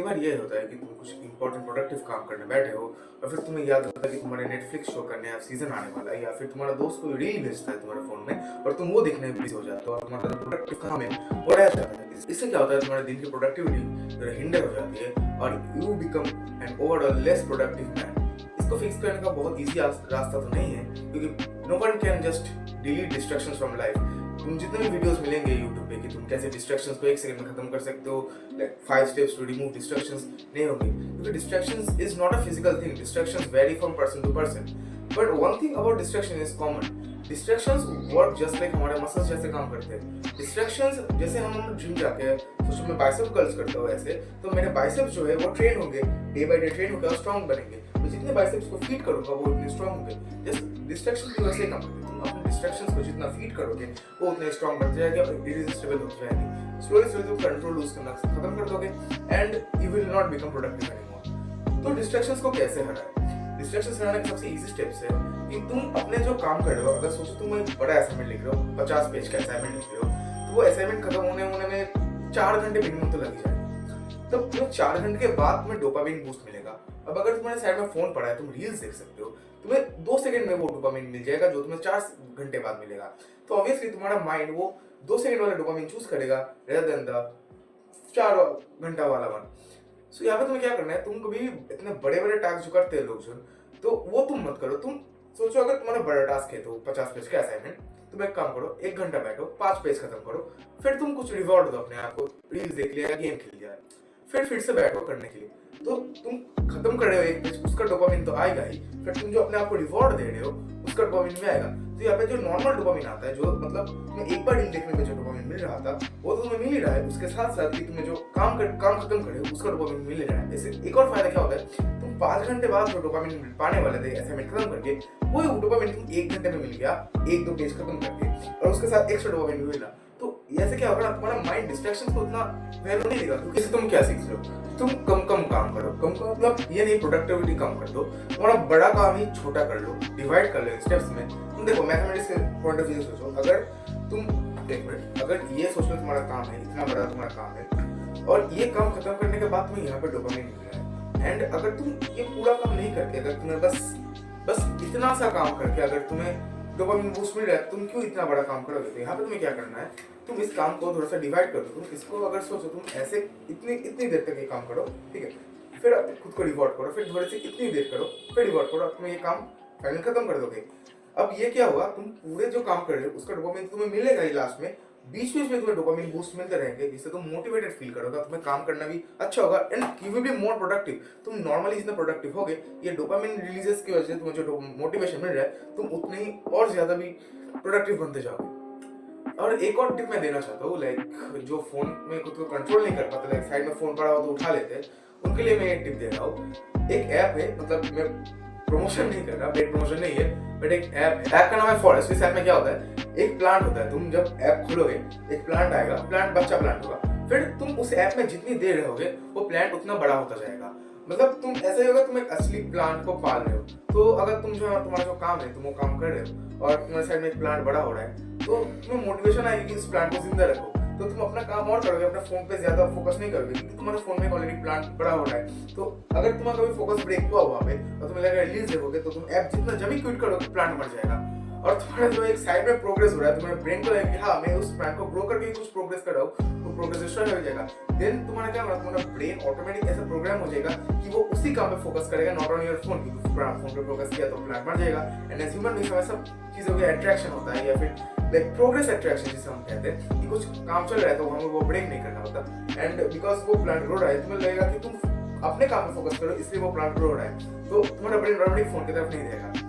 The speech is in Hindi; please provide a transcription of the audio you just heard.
कई बार ये होता है कि तुम कुछ इंपॉर्टेंट प्रोडक्टिव काम करने बैठे हो और फिर तुम्हें याद आता है कि तुम्हारे नेटफ्लिक्स शो का नया सीजन आने वाला है, या फिर तुम्हारा दोस्त कोई रील भेजता है तुम्हारे फोन में और तुम वो देखने में बिजी हो जाते हो और तुम्हारा जो प्रोडक्टिव काम है वो रह जाता है। इससे क्या होता है, तुम्हारे दिन की प्रोडक्टिविटी हिंडर हो जाती है और you become an overall less productive man. इसको फिक्स करने का बहुत ईजी रास्ता तो नहीं है, क्योंकि no one can just delete distractions from life. तुम जितने भी वीडियोस मिलेंगे YouTube पे कि तुम कैसे डिस्ट्रैक्शंस को 1 सेकंड में खत्म कर सकते हो, like 5 steps to remove distractions, नहीं होंगे, क्योंकि distractions is not a physical thing. Distractions vary from person to person, but one thing about distraction is common. Distractions work just like हमारे मसल्स जैसे काम करते हैं। डिस्ट्रैक्शंस जैसे हम जिम जाके सोचो मैं बाइसेप कर्ल्स करता हूँ ऐसे, तो मेरे बाइसेप्स जो है वो ट्रेन होंगे, डे बाय डे ट्रेन होकर और स्ट्रांग बनेंगे। तो जितने बाइसेप्स को फीड करूंगा वो उतने स्ट्रांग होंगे। जस्ट डिस्ट्रैक्शन भी वैसे ही काम करते हैं। तुम अपने डिस्ट्रैक्शंस को जितना फीड करोगे वो उतने स्ट्रांग बनते जाएंगे और इरिजिस्टिबल होते जाएंगे। स्लोली स्लोली तुम कंट्रोल लूज करना खत्म कर दोगे and you will not become productive anymore. तो डिस्ट्रैक्शंस को कैसे हटाएं? डिस्ट्रैक्शंस हटाने के सबसे इजी स्टेप्स है कि तुम अपने जो काम कर रहे हो, अगर सोचो तुम एक बड़ा असाइनमेंट लिख रहे हो, 50 पेज का असाइनमेंट लिख रहे हो, तो वो असाइनमेंट खत्म होने में 4 घंटे मिनिमम तो लग ही जाएगा। तो तुम्हें 4 घंटे के बाद तुम्हें डोपामिन बूस्ट मिलेगा। अब अगर तुम्हारे साइड में फोन पड़ा है, तुम रील्स देख सकते हो, तुम्हें 2 सेकंड में वो डोपामिन मिल जाएगा जो तुम्हें 4 घंटे बाद मिलेगा। तो ऑब्वियसली तुम्हारा माइंड वो 2 सेकंड वाला डोपामिन चूज करेगा रेदर देन द 4 घंटा वाला वन। सो यहाँ पे तुम्हें क्या करना है, तुम कभी इतने बड़े बड़े टास्क जो करते हैं लोग जो, तो वो तुम मत करो। तुम सोचो अगर तुम्हारा बड़ा टास्क है तो 50 पेज का असाइनमेंट, तुम एक काम करो, 1 घंटा बैठो, 5 पेज खत्म करो, फिर तुम कुछ रिवॉर्ड दो अपने आप को, रील्स देख लिया, गेम खेल लिया, फिर से बैठो करने के लिए। तो तुम खत्म कर रहे हो 1 पेज, उसका डोपामिन तो आएगा ही, फिर तुम जो अपने आप को रिवॉर्ड दे रहे हो उसका डोपामिन भी आएगा। तो यहाँ पे जो नॉर्मल डोपामिन आता है, जो मतलब तुम्हें एक बार रील देखने में जो डोपामिन मिल रहा था वो तो तुम्हें मिल ही रहा है, उसके साथ साथ कि तुम्हें जो काम खत्म करे उसका डोपामिन मिल रहा है। इससे एक और फायदा क्या होता है, तुम 5 घंटे बाद जो डोपामिन पाने वाले थे असाइनमेंट खत्म करके, वो डोपामिन तुम 1 घंटे में मिल गया 1-2 पेज खत्म करके, और उसके साथ एक्स्ट्रा डोपामिन भी मिला। तो ऐसे क्या होगा ना, तुम्हारा माइंड डिस्ट्रैक्शन को उतना वैल्यू नहीं देगा, क्योंकि इससे तुम क्या सीख रहे हो, तुम कम काम करो। कम मतलब ये नहीं प्रोडक्टिविटी कम कर दो, तुम्हारा बड़ा काम ही छोटा कर लो, डिवाइड कर लो स्टेप्स में। तुम देखो मैथमेटिक्स के पॉइंट ऑफ व्यू से सोचो, अगर तुम एक मिनट अगर ये सोच लो तुम्हारा काम है, इतना बड़ा तुम्हारा काम है और ये काम खत्म करने के बाद तुम्हें यहाँ पे डोपामिन मिल रहा है, एंड अगर तुम ये पूरा काम नहीं करके, अगर तुम्हें बस इतना सा काम करके अगर तुम्हें डोपामिन बूस्ट मिल रहा है, तुम क्यों इतना बड़ा काम करोगे? तो यहाँ पे तुम्हें क्या करना है, तुम इस काम को थोड़ा सा डिवाइड कर दो। तुम इसको अगर सोचो तुम ऐसे इतनी देर तक ये काम करो, ठीक है, फिर खुद को रिवॉर्ड करो, फिर थोड़े से इतनी देर करो, फिर रिवॉर्ड करो, तुम्हें ये काम फाइनल खत्म कर दोगे। अब ये क्या हुआ, तुम पूरे जो काम कर रहे हो उसका डोपामिन तुम्हें मिलेगा ही लास्ट में, बीच में तुम्हें डोपामिन बूस्ट मिलते रहेंगे, जिससे तुम मोटिवेटेड फील करोगे, तुम्हें काम करना भी अच्छा होगा and you will be more productive. तुम नॉर्मली जितना प्रोडक्टिव होगे, ये डोपामिन रिलीजेस की वजह से तुम्हें जो मोटिवेशन मिल रहा है, तुम उतने ही और ज्यादा भी प्रोडक्टिव बनते जाओगे। और एक और टिप मैं देना चाहता हूँ, लाइक जो फोन में खुद को कंट्रोल नहीं कर पाते, लाइक साइड में फोन पड़ा हो तो उठा लेते हैं, उनके लिए मैं एक टिप दे रहा हूँ। एक ऐप है, मतलब मैं प्रमोशन नहीं कर रहा, पेड प्रमोशन नहीं है, बट एक ऐप है, ऐप का नाम है फॉरेस्ट। इस ऐप में क्या होता है, एक प्लांट होता है, तुम जब ऐप खोलोगे एक प्लांट आएगा, बच्चा प्लांट होगा, फिर तुम उस ऐप में जितनी देर रहोगे वो प्लांट उतना बड़ा होता जाएगा। मतलब तुम ऐसा ही होगा, तुम एक असली प्लांट को पाल रहे हो। तो अगर तुम्हारा जो काम है तुम वो काम कर रहे हो और तुम्हारे साइड में एक प्लांट बड़ा हो रहा है, तो तुम्हें मोटिवेशन आएगी कि इस प्लांट को जिंदा रखो, तो तुम अपना काम और करोगे, अपने फोन पे ज्यादा फोकस नहीं करोगे, क्योंकि तुम्हारे फोन में ऑलरेडी प्लांट बड़ा हो रहा है। तो अगर तुम्हारा कभी फोकस ब्रेक हुआ वहाँ पे और तुम्हें लगा रिलीज देखोगे, तो तुम ऐप जितना जब भी क्विट करोगे प्लांट मर जाएगा। और तुम्हारा जो एक साइड में प्रोग्रेस हो रहा है, तुम्हारे ब्रेन को लगेगा कि हाँ मैं उस प्लांट को ग्रो करके कुछ प्रोग्रेस कर रहा हूँ, तो प्रोग्रेस डिस्ट्रॉय हो जाएगा। देन तुम्हारा क्या होगा, तुम्हारा ब्रेन ऑटोमेटिक ऐसा प्रोग्राम हो जाएगा कि वो उसी काम पे फोकस करेगा, नॉट ऑन योर फोन। क्योंकि फोन पे फोकस किया तो प्लांट मर जाएगा। एंड एज ह्यूमन बीइंग सब चीजों का अट्रैक्शन होता है, या फिर लाइक प्रोग्रेस अट्रैक्शन जिसे हम कहते हैं, कि कुछ काम चल रहा है तो हमें वो ब्रेक नहीं करना होता। एंड बिकॉज वो प्लांट ग्रो रहा है, तुम्हें लगेगा कि तुम अपने काम पे फोकस करो, इसलिए वो प्लांट ग्रो रहा है, तो तुम्हारा ब्रेन ऑटोमेटिक फोन की तरफ नहीं जाएगा।